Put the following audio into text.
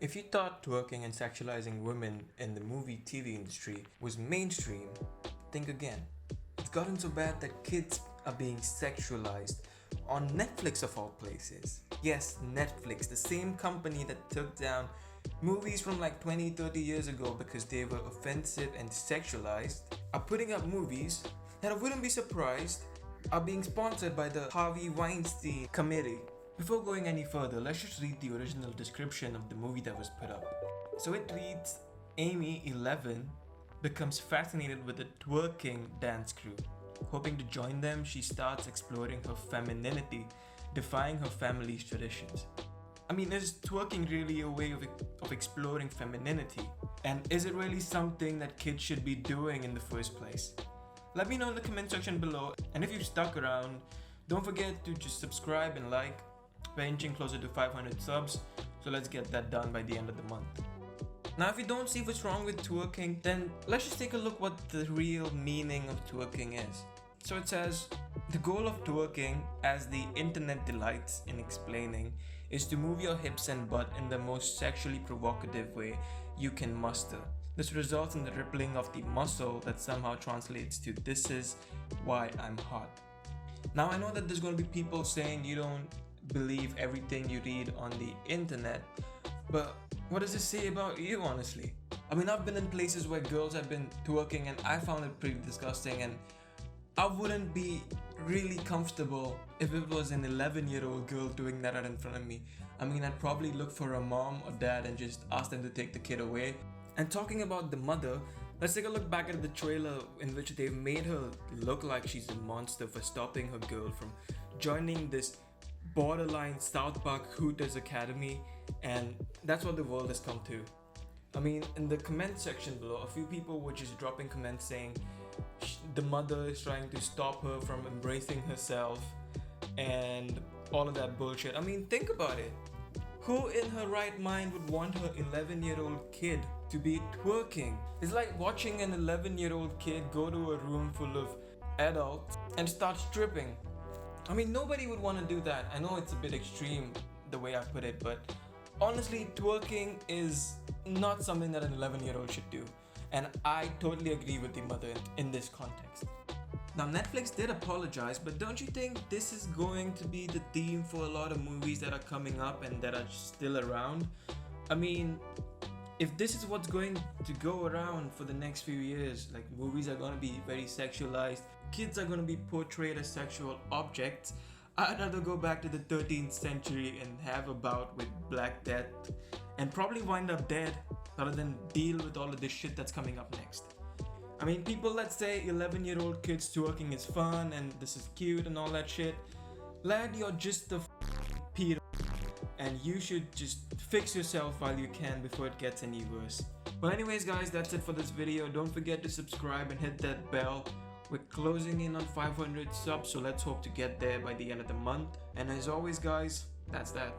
If you thought twerking and sexualizing women in the movie TV industry was mainstream, think again. It's gotten so bad that kids are being sexualized on Netflix of all places. Yes, Netflix, the same company that took down movies from like 20-30 years ago because they were offensive and sexualized, are putting up movies that I wouldn't be surprised are being sponsored by the Harvey Weinstein Committee. Before going any further, let's just read the original description of the movie that was put up. So it reads, Amy, 11, becomes fascinated with the twerking dance crew. Hoping to join them, she starts exploring her femininity, defying her family's traditions. I mean, is twerking really a way of exploring femininity? And is it really something that kids should be doing in the first place? Let me know in the comment section below, and if you've stuck around, don't forget to just subscribe and like. We're inching closer to 500 subs, so let's get that done by the end of the month. Now, if you don't see what's wrong with twerking, then let's just take a look what the real meaning of twerking is. So it says, the goal of twerking, as the internet delights in explaining, is to move your hips and butt in the most sexually provocative way you can muster. This results in the rippling of the muscle that somehow translates to "this is why I'm hot." Now, I know that there's going to be people saying you don't believe everything you read on the internet, but what does this say about you, honestly? I mean, I've been in places where girls have been twerking and I found it pretty disgusting, and I wouldn't be really comfortable if it was an 11-year-old girl doing that right in front of me. I mean, I'd probably look for a mom or dad and just ask them to take the kid away. And talking about the mother, let's take a look back at the trailer in which they've made her look like she's a monster for stopping her girl from joining this borderline South Park Hooters Academy, and that's what the world has come to. I mean, in the comment section below, a few people were just dropping comments saying the mother is trying to stop her from embracing herself and all of that bullshit. I mean, think about it. Who in her right mind would want her 11-year-old kid to be twerking? It's like watching an 11-year-old kid go to a room full of adults and start stripping. I mean, nobody would want to do that. I know it's a bit extreme the way I put it, but honestly, twerking is not something that an 11-year-old should do. And I totally agree with the mother in this context. Now, Netflix did apologize, but don't you think this is going to be the theme for a lot of movies that are coming up and that are still around? I mean, if this is what's going to go around for the next few years, like movies are going to be very sexualized, kids are going to be portrayed as sexual objects, I'd rather go back to the 13th century and have a bout with Black Death and probably wind up dead rather than deal with all of this shit that's coming up next. I mean, people that say 11-year-old kids twerking is fun and this is cute and all that shit, lad, you're just a pedo, and you should just fix yourself while you can before it gets any worse. But anyways guys, that's it for this video. Don't forget to subscribe and hit that bell. We're closing in on 500 subs, so let's hope to get there by the end of the month. And as always guys, that's that.